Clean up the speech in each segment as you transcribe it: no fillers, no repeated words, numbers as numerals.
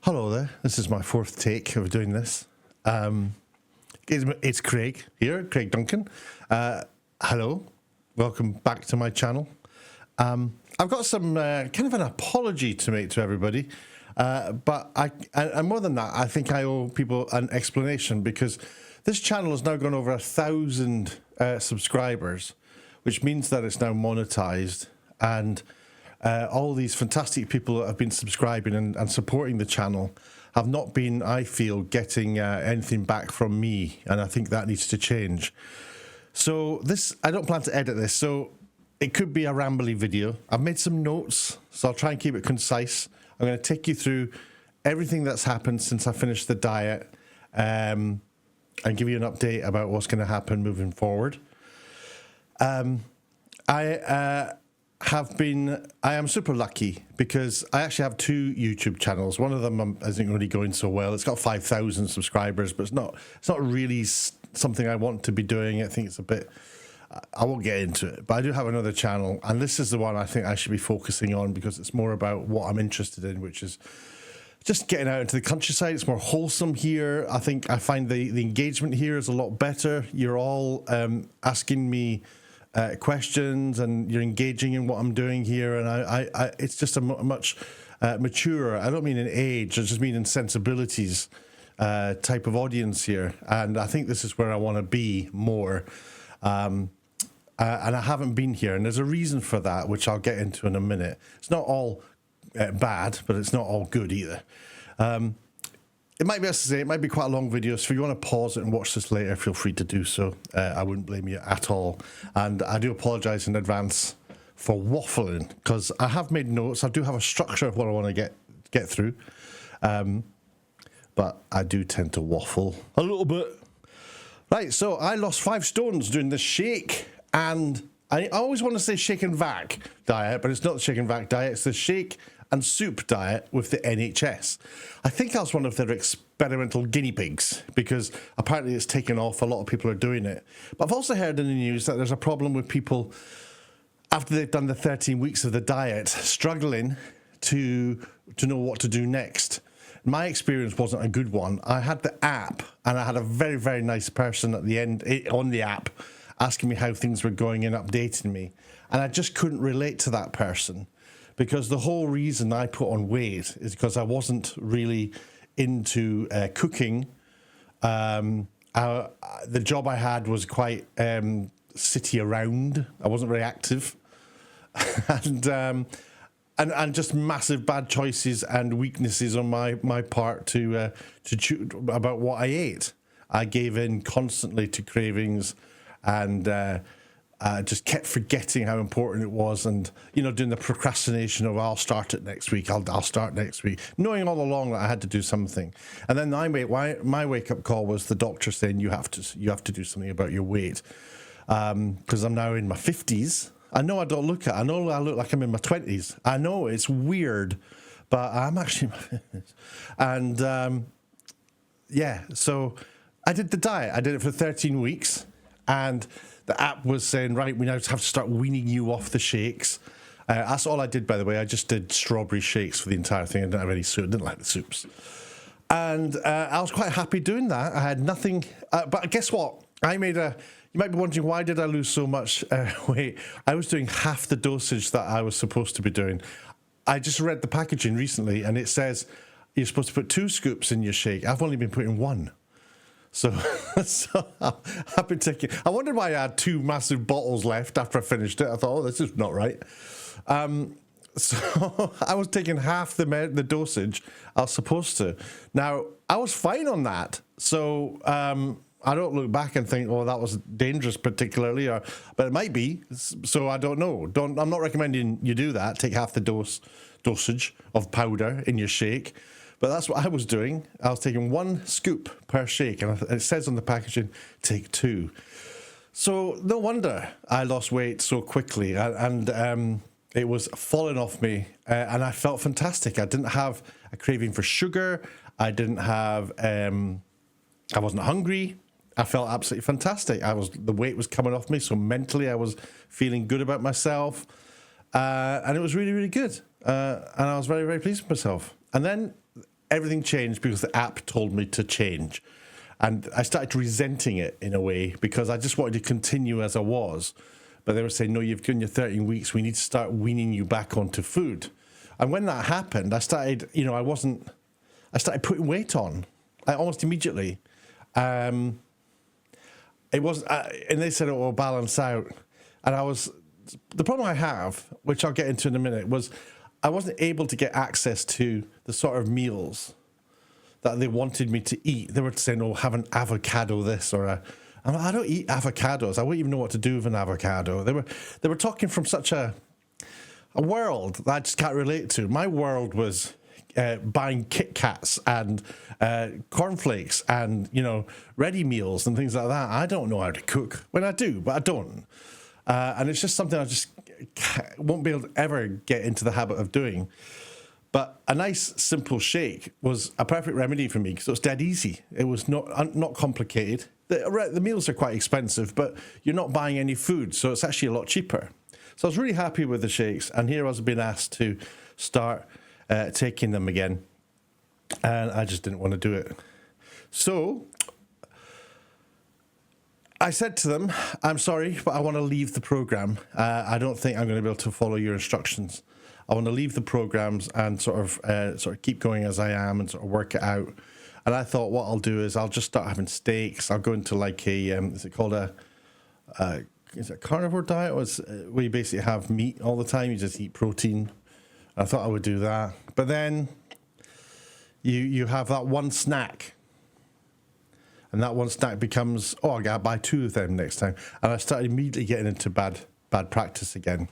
Hello there, this is my fourth take of doing this. It's Craig here, Craig Duncan. Hello, welcome back to my channel. I've got some kind of an apology to make to everybody, but and more than that, I think I owe people an explanation because this channel has now gone over 1,000 subscribers, which means that it's now monetized, and all these fantastic people that have been subscribing and supporting the channel have not been, I feel, getting anything back from me, and I think that needs to change. So this, I don't plan to edit this, so it could be a rambly video. I've made some notes, so I'll try and keep it concise. I'm going to take you through everything that's happened since I finished the diet, and give you an update about what's going to happen moving forward. I am super lucky because I actually have two YouTube channels. One of them isn't really going so well. It's got 5,000 subscribers, but it's not really something I want to be doing. I think it's a bit, I won't get into it, but I do have another channel, and this is the one I think I should be focusing on because it's more about what I'm interested in, which is just getting out into the countryside. It's more wholesome here. I think I find the engagement here is a lot better. You're all asking me questions, and you're engaging in what I'm doing here, and I it's just a much maturer, I don't mean in age, I just mean in sensibilities type of audience here, and I think this is where I want to be more, and I haven't been here, and there's a reason for that, which I'll get into in a minute. It's not all bad, but it's not all good either. It might be, as I say, it might be quite a long video, so if you want to pause it and watch this later, feel free to do so. I wouldn't blame you at all. And I do apologise in advance for waffling, because I have made notes. I do have a structure of what I want to get through. But I do tend to waffle a little bit. Right, so I lost 5 stones doing the shake, and I always want to say shake and vac diet, but it's not the shake and vac diet, it's the shake and soup diet with the NHS. I think I was one of their experimental guinea pigs because apparently it's taken off. A lot of people are doing it. But I've also heard in the news that there's a problem with people after they've done the 13 weeks of the diet struggling to know what to do next. My experience wasn't a good one. I had the app, and I had a very, very nice person at the end on the app asking me how things were going and updating me. And I just couldn't relate to that person, because the whole reason I put on weight is because I wasn't really into cooking. The job I had was quite city around. I wasn't very active, and just massive bad choices and weaknesses on my part to choose about what I ate. I gave in constantly to cravings, and just kept forgetting how important it was, and doing the procrastination of I'll start it next week. I'll start next week, knowing all along that I had to do something. And then my wake up call was the doctor saying you have to do something about your weight, because I'm now in my 50s. I know I don't look it. I know I look like I'm in my 20s. I know it's weird, but I'm actually in my 50s. And yeah, so I did the diet. I did it for 13 weeks, and the app was saying, right, we now have to start weaning you off the shakes. That's all I did, by the way. I just did strawberry shakes for the entire thing. I didn't have any soup. I didn't like the soups. And I was quite happy doing that. I had nothing. But guess what? You might be wondering, why did I lose so much weight? I was doing half the dosage that I was supposed to be doing. I just read the packaging recently, and it says you're supposed to put 2 scoops in your shake. I've only been putting 1. So I've been taking. I wondered why I had 2 massive bottles left after I finished it. I thought, oh, this is not right. So I was taking half the dosage I was supposed to. Now I was fine on that. So I don't look back and think, oh, that was dangerous particularly, but it might be. So I don't know. I'm not recommending you do that. Take half the dosage of powder in your shake. But that's what I was doing. I was taking 1 scoop per shake, and it says on the packaging, take 2. So no wonder I lost weight so quickly, and it was falling off me, and I felt fantastic. I didn't have a craving for sugar. I didn't have. I wasn't hungry. I felt absolutely fantastic. The weight was coming off me, so mentally I was feeling good about myself, and it was really, really good. And I was very, very pleased with myself. And then everything changed because the app told me to change. And I started resenting it in a way because I just wanted to continue as I was. But they were saying, no, you've done your 13 weeks. We need to start weaning you back onto food. And when that happened, I started, I started putting weight on almost immediately. It was, and they said it will balance out. And the problem I have, which I'll get into in a minute, was I wasn't able to get access to the sort of meals that they wanted me to eat. They were saying, oh, have an avocado this or I'm like, I don't eat avocados. I wouldn't even know what to do with an avocado. They were talking from such a world that I just can't relate to. My world was buying Kit Kats and cornflakes and, ready meals and things like that. I don't know how to cook. Well, I do, but I don't. And it's just something I just won't be able to ever get into the habit of doing. But a nice, simple shake was a perfect remedy for me because it was dead easy. It was not complicated. The meals are quite expensive, but you're not buying any food, so it's actually a lot cheaper. So I was really happy with the shakes, and here I was being asked to start taking them again, and I just didn't want to do it. So I said to them, I'm sorry, but I want to leave the program. I don't think I'm going to be able to follow your instructions. I want to leave the programs and sort of keep going as I am and sort of work it out. And I thought what I'll do is I'll just start having steaks. I'll go into like is it called a carnivore diet? Where you basically have meat all the time. You just eat protein. I thought I would do that. But then you have that one snack. And that one snack becomes, I gotta buy 2 of them next time. And I started immediately getting into bad practice again.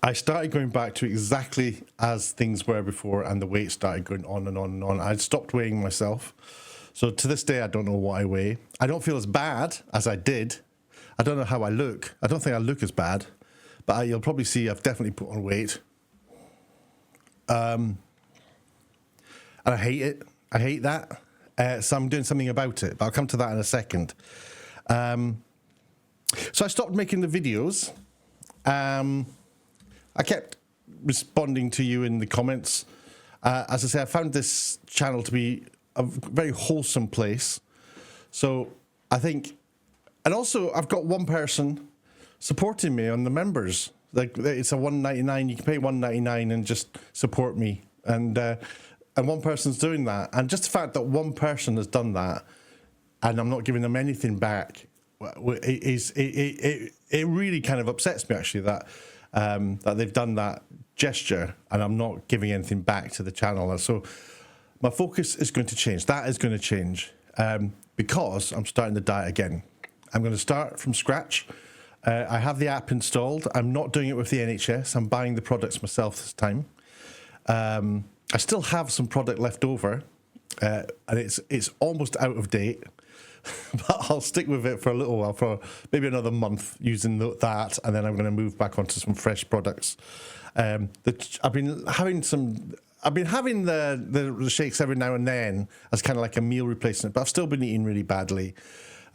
I started going back to exactly as things were before, and the weight started going on and on and on. I'd stopped weighing myself. So to this day, I don't know what I weigh. I don't feel as bad as I did. I don't know how I look. I don't think I look as bad. But you'll probably see I've definitely put on weight. And I hate it. I hate that. So I'm doing something about it. But I'll come to that in a second. So I stopped making the videos. I kept responding to you in the comments. As I say, I found this channel to be a very wholesome place. So I think, and also I've got one person supporting me on the members. Like it's a $1.99. You can pay $1.99 and just support me. And one person's doing that. And just the fact that one person has done that, and I'm not giving them anything back, it really kind of upsets me actually that they've done that gesture and I'm not giving anything back to the channel. And so my focus is going to change. That is going to change because I'm starting the diet again. I'm going to start from scratch. I have the app installed. I'm not doing it with the NHS. I'm buying the products myself this time. I still have some product left over, and it's almost out of date. But I'll stick with it for a little while, for maybe another month, using that, and then I'm going to move back onto some fresh products. I've been having the shakes every now and then as kind of like a meal replacement, but I've still been eating really badly,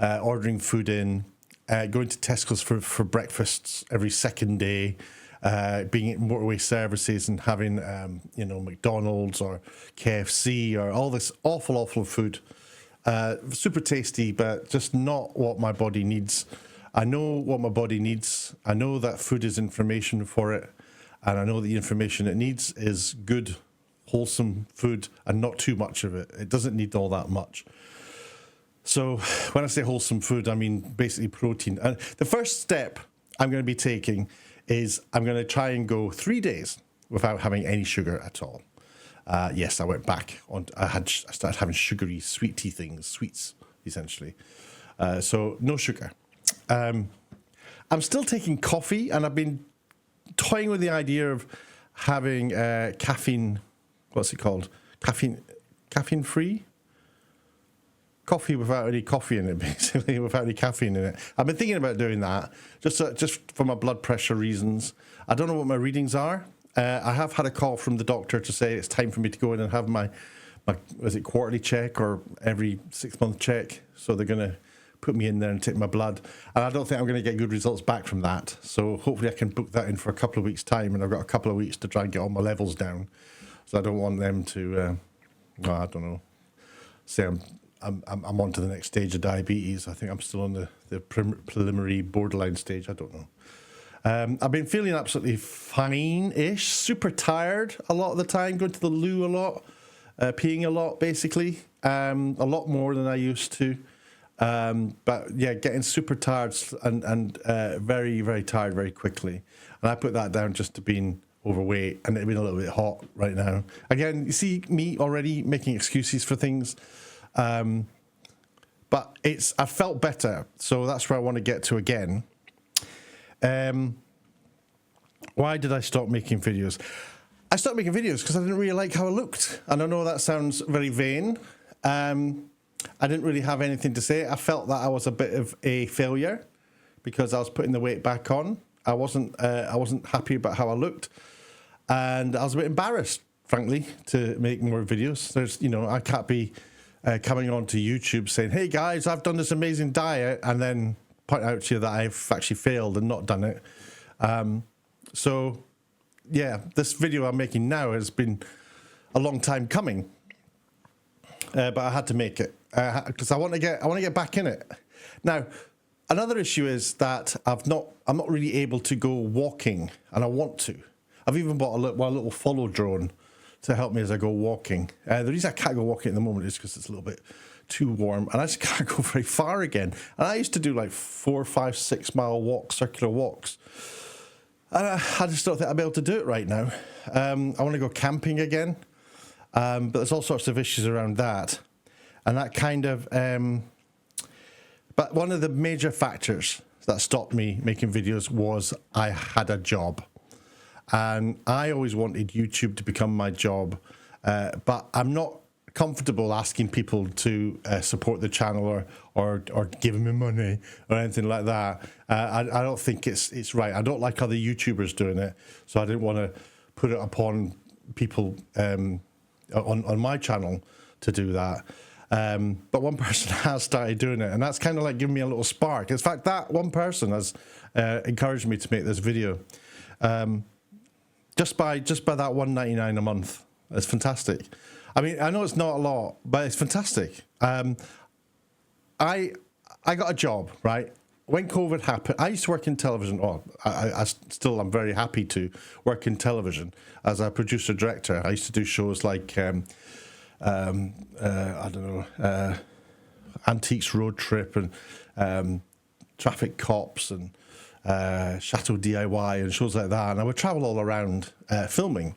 ordering food in, going to Tesco's for breakfasts every second day, being at motorway services and having McDonald's or KFC or all this awful food. Super tasty, but just not what my body needs. I know what my body needs. I know that food is information for it. And I know the information it needs is good, wholesome food and not too much of it. It doesn't need all that much. So when I say wholesome food, I mean basically protein. And the first step I'm going to be taking is I'm going to try and go 3 days without having any sugar at all. Yes, I went back on. I started having sugary, sweety things, sweets essentially. So no sugar. I'm still taking coffee, and I've been toying with the idea of having caffeine. What's it called? Caffeine free. Coffee without any coffee in it, basically, without any caffeine in it. I've been thinking about doing that just for my blood pressure reasons. I don't know what my readings are. I have had a call from the doctor to say it's time for me to go in and have my was it quarterly check or every 6-month check. So they're going to put me in there and take my blood. And I don't think I'm going to get good results back from that. So hopefully I can book that in for a couple of weeks' time. And I've got a couple of weeks to try and get all my levels down. So I don't want them to, I don't know, say I'm on to the next stage of diabetes. I think I'm still on the preliminary borderline stage. I don't know. I've been feeling absolutely fine-ish, super tired a lot of the time, going to the loo a lot, peeing a lot, basically, a lot more than I used to. But yeah, getting super tired and very, very tired very quickly. And I put that down just to being overweight and it being a little bit hot right now. Again, you see me already making excuses for things. But I felt better. So that's where I want to get to again. Why did I stop making videos? I stopped making videos because I didn't really like how I looked. And I know that sounds very vain. I didn't really have anything to say. I felt that I was a bit of a failure because I was putting the weight back on. I wasn't happy about how I looked. And I was a bit embarrassed, frankly, to make more videos. There's, I can't be coming onto YouTube saying, hey guys, I've done this amazing diet, and then point out to you that I've actually failed and not done it. So, yeah, this video I'm making now has been a long time coming, but I had to make it because I want to get back in it. Now, another issue is that I'm not really able to go walking, and I want to. I've even bought a little follow drone to help me as I go walking. The reason I can't go walking at the moment is because it's a little bit too warm, and I just can't go very far again. And I used to do like 4, 5, 6 mile walks, circular walks. And I just don't think I'll be able to do it right now. I want to go camping again, but there's all sorts of issues around that. And that kind of... but one of the major factors that stopped me making videos was I had a job. And I always wanted YouTube to become my job, but I'm not comfortable asking people to support the channel or give me money or anything like that. I don't think it's right. I don't like other YouTubers doing it, so I didn't want to put it upon people on my channel to do that. But one person has started doing it, and that's kind of like giving me a little spark. In fact, that one person has encouraged me to make this video. Just by that $1.99 a month. It's fantastic. I mean, I know it's not a lot, but it's fantastic. I got a job, right? When COVID happened, I used to work in television. Oh, I'm very happy to work in television as a producer director. I used to do shows like I don't know, Antiques Road Trip and Traffic Cops and Chateau DIY and shows like that, and I would travel all around filming.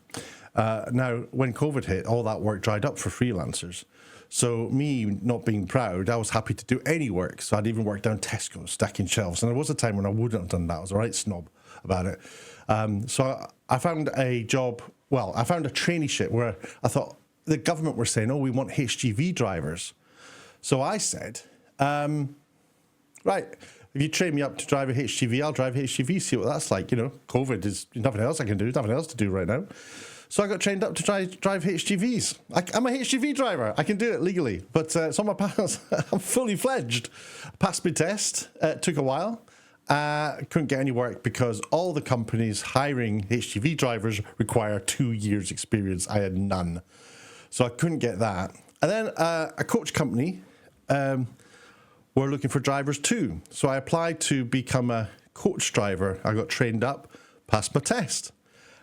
Now, when COVID hit, all that work dried up for freelancers. So me not being proud, I was happy to do any work. So I'd even work down Tesco, stacking shelves. And there was a time when I wouldn't have done that. I was a right snob about it. So I found a job, I found a traineeship where I thought the government were saying, oh, we want HGV drivers. So I said, right, if you train me up to drive a HGV, I'll drive HGV, see what that's like. COVID is nothing else I can do, nothing else to do right now. So I got trained up to drive HGVs. I'm a HGV driver. I can do it legally, but it's on my pass. I'm fully fledged. Passed my test. It took a while. Couldn't get any work because all the companies hiring HGV drivers require 2 years experience. I had none. So I couldn't get that. And then a coach company were looking for drivers too. So I applied to become a coach driver. I got trained up, passed my test.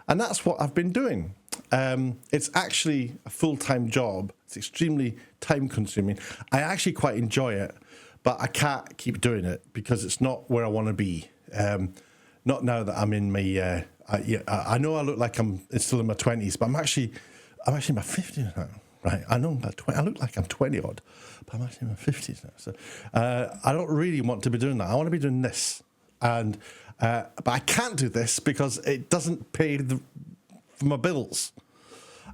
And that's what I've been doing. It's actually a full-time job. It's extremely time-consuming. I actually quite enjoy it, but I can't keep doing it because it's not where I want to be. Not now that I'm in my... I know I look like I'm still in my 20s, but I'm actually in my 50s now. Right, I know I look like I'm 20-odd, but I'm actually in my 50s now. So I don't really want to be doing that. I want to be doing this. And but I can't do this because it doesn't pay for my bills.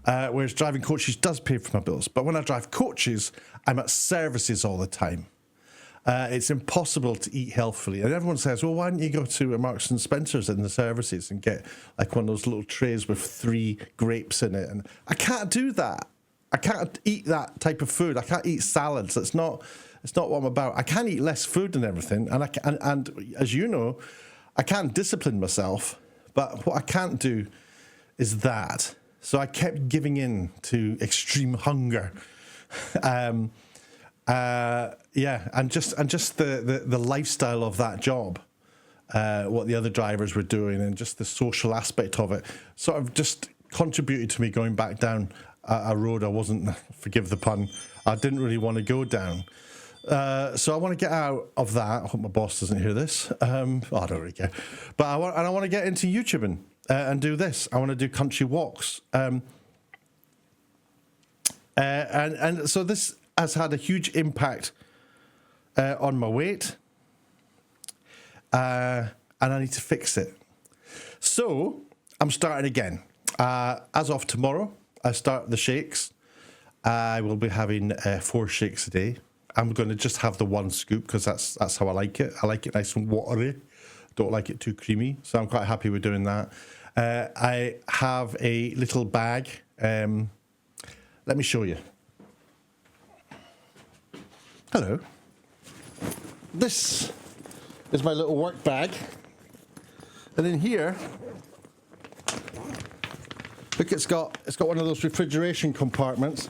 Whereas driving coaches does pay for my bills. But when I drive coaches, I'm at services all the time. It's impossible to eat healthily. And everyone says, well, why don't you go to a Marks and Spencer's in the services and get like one of those little trays with 3 grapes in it? And I can't do that. I can't eat that type of food. I can't eat salads. It's not what I'm about. I can eat less food and everything. And as you know, I can't discipline myself. But what I can't do is that. So I kept giving in to extreme hunger. And just the lifestyle of that job, what the other drivers were doing, and just the social aspect of it, sort of just contributed to me going back down a road I wasn't, forgive the pun, I didn't really want to go down. So I want to get out of that. I hope my boss doesn't hear this. I don't really care. But I want to get into YouTubing and do this. I want to do country walks. And so this has had a huge impact on my weight. And I need to fix it. So I'm starting again. As of tomorrow, I start the shakes. I will be having 4 shakes a day. I'm going to just have the 1 scoop because that's how I like it. I like it nice and watery. Don't like it too creamy. So I'm quite happy with doing that. I have a little bag. Let me show you. Hello. This is my little work bag. And in here, look, it's got one of those refrigeration compartments.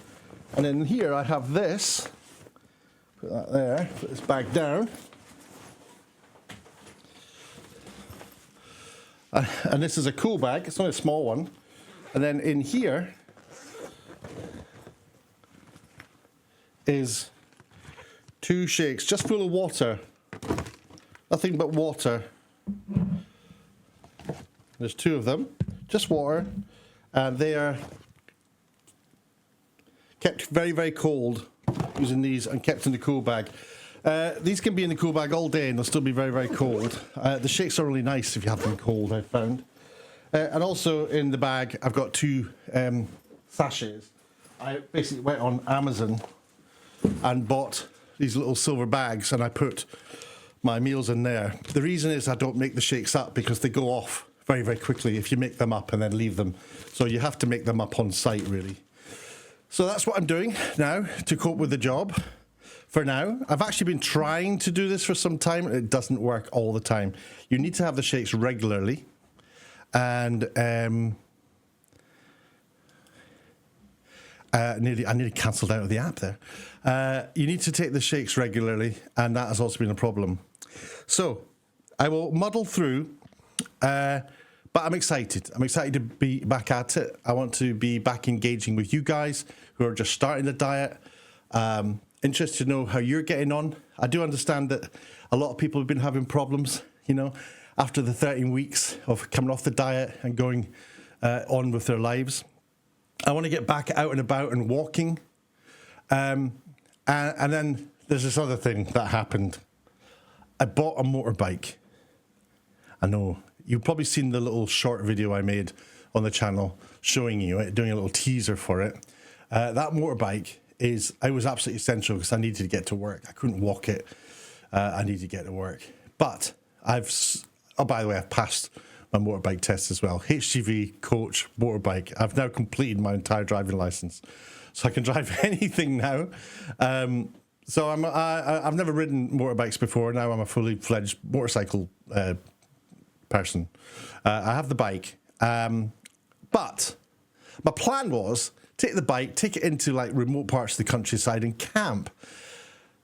And in here I have this. Put that there, put this bag down. And this is a cool bag, it's only a small one. And then in here is 2 shakes, just full of water. Nothing but water. There's 2 of them, just water. And they are kept very, very cold using these and kept in the cool bag. These can be in the cool bag all day and they'll still be very, very cold. The shakes are really nice if you have them cold, I've found. And also in the bag, I've got 2 sachets. I basically went on Amazon and bought these little silver bags and I put my meals in there. The reason is I don't make the shakes up because they go off very, very quickly if you make them up and then leave them. So you have to make them up on site, really. So that's what I'm doing now to cope with the job for now. I've actually been trying to do this for some time. It doesn't work all the time. You need to have the shakes regularly. And I nearly cancelled out of the app there. You need to take the shakes regularly, and that has also been a problem. So I will muddle through, but I'm excited. I'm excited to be back at it. I want to be back engaging with you guys who are just starting the diet. Interested to know how you're getting on. I do understand that a lot of people have been having problems, after the 13 weeks of coming off the diet and going on with their lives. I want to get back out and about and walking. And then there's this other thing that happened. I bought a motorbike. I know. You've probably seen the little short video I made on the channel showing you it, doing a little teaser for it. That motorbike was absolutely essential because I needed to get to work. I couldn't walk it. I needed to get to work. But by the way, I've passed my motorbike test as well. HGV, coach, motorbike. I've now completed my entire driving license. So I can drive anything now. So I've never ridden motorbikes before. Now I'm a fully fledged motorcycle person. I have the bike. But my plan was take the bike, take it into like remote parts of the countryside and camp.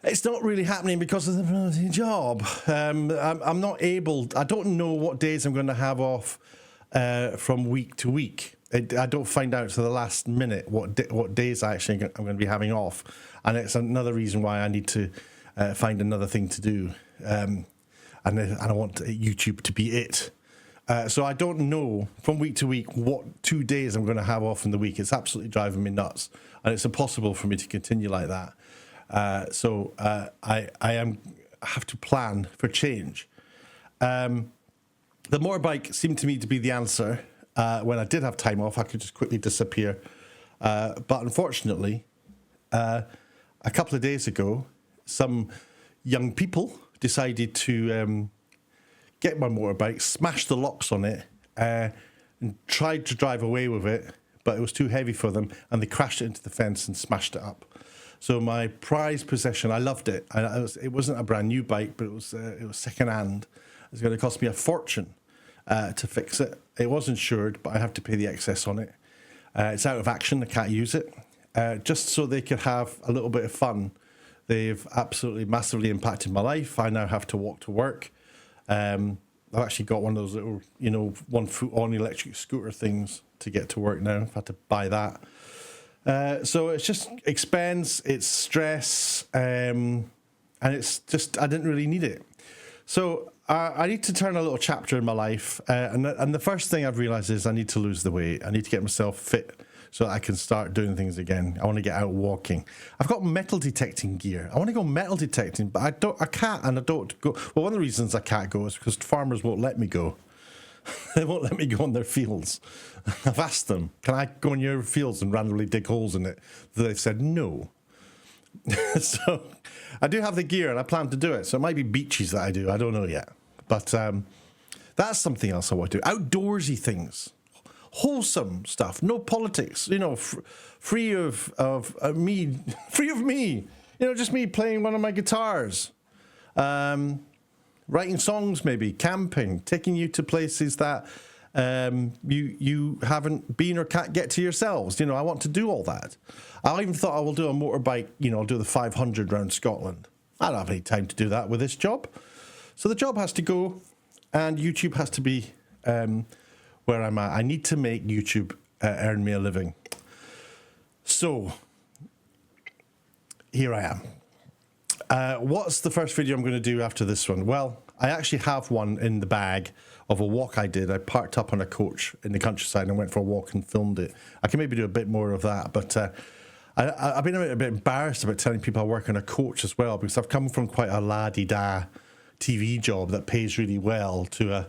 It's not really happening because of the bloody job. I'm not able. I don't know what days I'm going to have off from week to week. I don't find out to the last minute what days I'm going to be having off, and it's another reason why I need to find another thing to do. And I want YouTube to be it. So I don't know from week to week what 2 days I'm going to have off in the week. It's absolutely driving me nuts, and it's impossible for me to continue like that. So I have to plan for change. The motorbike seemed to me to be the answer. When I did have time off, I could just quickly disappear. But unfortunately, a couple of days ago, some young people decided to get my motorbike, smash the locks on it, and tried to drive away with it, but it was too heavy for them, and they crashed it into the fence and smashed it up. So my prized possession, I loved it. It wasn't a brand new bike, but it was second hand. It was going to cost me a fortune to fix it. It was insured, but I have to pay the excess on it. It's out of action. I can't use it. Just so they could have a little bit of fun. They've absolutely massively impacted my life. I now have to walk to work. I've actually got one of those little, 1 foot on electric scooter things to get to work now. I've had to buy that. So it's just expense, it's stress, and it's just, I didn't really need it. So I need to turn a little chapter in my life. And the first thing I've realized is I need to lose the weight. I need to get myself fit so that I can start doing things again. I want to get out walking. I've got metal detecting gear. I want to go metal detecting, but I can't, and I don't go. Well, one of the reasons I can't go is because farmers won't let me go. They won't let me go on their fields. I've asked them, can I go in your fields and randomly dig holes in it? They've said no. So I do have the gear and I plan to do it. So it might be beaches that I do. I don't know yet. But that's something else I want to do. Outdoorsy things. Wholesome stuff, no politics, free of me, free of me, just me playing one of my guitars, writing songs, maybe camping, taking you to places that you haven't been or can't get to yourselves. I want to do all that. I even thought I will do a motorbike, I'll do the 500 around Scotland. I don't have any time to do that with this job. So the job has to go and YouTube has to be where I'm at. I need to make YouTube earn me a living. So, here I am. What's the first video I'm going to do after this one? Well, I actually have one in the bag of a walk I did. I parked up on a coach in the countryside and went for a walk and filmed it. I can maybe do a bit more of that, but I've been a bit embarrassed about telling people I work on a coach as well, because I've come from quite a la-di-da TV job that pays really well to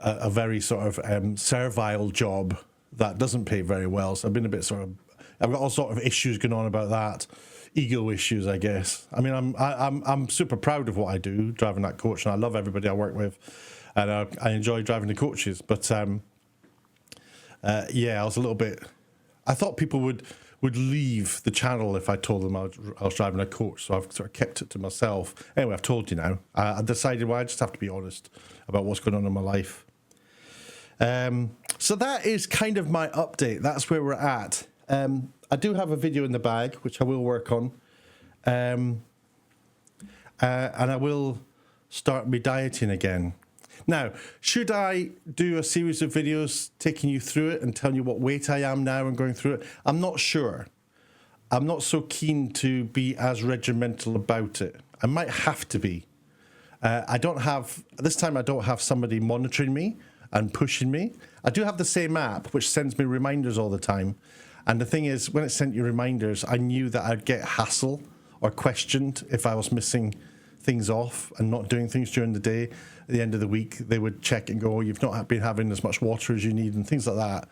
a very sort of servile job that doesn't pay very well. So I've been a bit I've got all sort of issues going on about that, ego issues, I guess. I mean, I'm super proud of what I do, driving that coach, and I love everybody I work with, and I enjoy driving the coaches. But yeah, I was a little bit. I thought people would leave the channel if I told them I was driving a coach, so I've sort of kept it to myself. Anyway, I've told you now. I decided, well, I just have to be honest about what's going on in my life. So that is kind of my update. That's where we're at. I do have a video in the bag, which I will work on. And I will start me dieting again. Now, should I do a series of videos taking you through it and telling you what weight I am now and going through it? I'm not sure. I'm not so keen to be as regimental about it. I might have to be. This time I don't have somebody monitoring me and pushing me. I do have the same app, which sends me reminders all the time. And the thing is, when it sent you reminders, I knew that I'd get hassle or questioned if I was missing things off and not doing things during the day. At the end of the week, they would check and go, oh, you've not been having as much water as you need and things like that.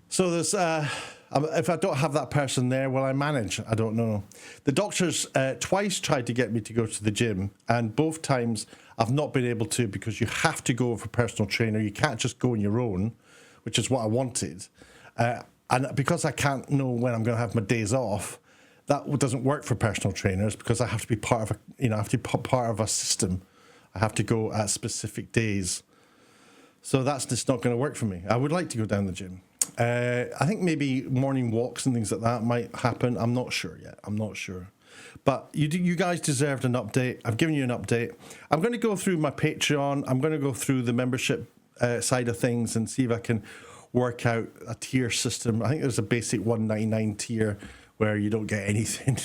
So there's, if I don't have that person there, will I manage? I don't know. The doctors twice tried to get me to go to the gym, and both times I've not been able to, because you have to go with a personal trainer. You can't just go on your own, which is what I wanted. And because I can't know when I'm going to have my days off, that doesn't work for personal trainers, because I have to be part of a system. I have to go at specific days. So that's just not going to work for me. I would like to go down the gym. I think maybe morning walks and things like that might happen. I'm not sure yet. I'm not sure. But you guys deserved an update. I've given you an update. I'm going to go through my Patreon. I'm going to go through the membership side of things and see if I can work out a tier system. I think there's a basic $1.99 tier where you don't get anything.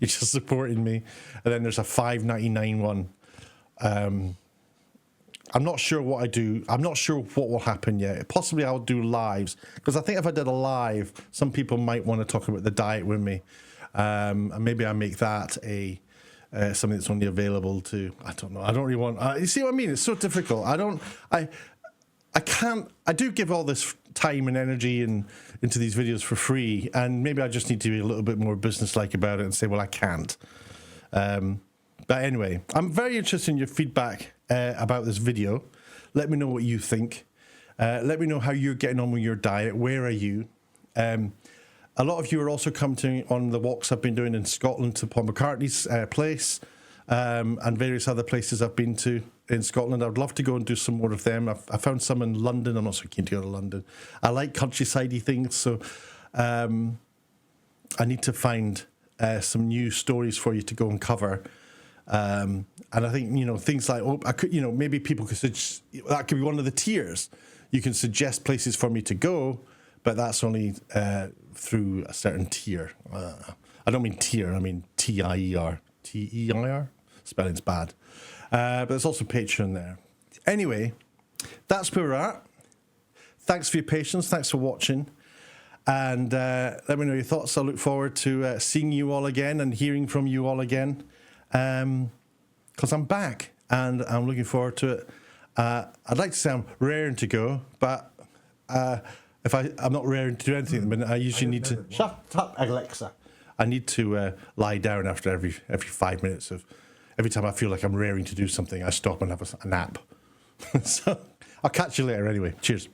You're just supporting me. And then there's a $5.99 one. I'm not sure what I do. I'm not sure what will happen yet. Possibly I'll do lives, because I think if I did a live, some people might want to talk about the diet with me. And maybe I make that something that's only available to, I don't know. I don't really want, you see what I mean? It's so difficult. I can't, I do give all this time and energy into these videos for free, and maybe I just need to be a little bit more businesslike about it and say, well, I can't. But anyway, I'm very interested in your feedback about this video. Let me know what you think. Let me know how you're getting on with your diet. Where are you? A lot of you are also coming on the walks I've been doing in Scotland to Paul McCartney's place, and various other places I've been to in Scotland. I'd love to go and do some more of them. I found some in London. I'm not so keen to go to London. I like countrysidey things, so I need to find some new stories for you to go and cover. And I think, things like, maybe people could that could be one of the tiers. You can suggest places for me to go, but that's only through a certain tier. I don't mean tier, I mean TIER. TEIR? Spelling's bad. But there's also Patreon there. Anyway, that's where we're at. Thanks for your patience. Thanks for watching. And let me know your thoughts. I look forward to seeing you all again and hearing from you all again. Because I'm back and I'm looking forward to it. I'd like to say I'm raring to go, but if I'm not raring to do anything at the minute, I usually need to... Shut up, Alexa. I need to lie down after every 5 minutes of... Every time I feel like I'm raring to do something, I stop and have a nap. So I'll catch you later anyway. Cheers.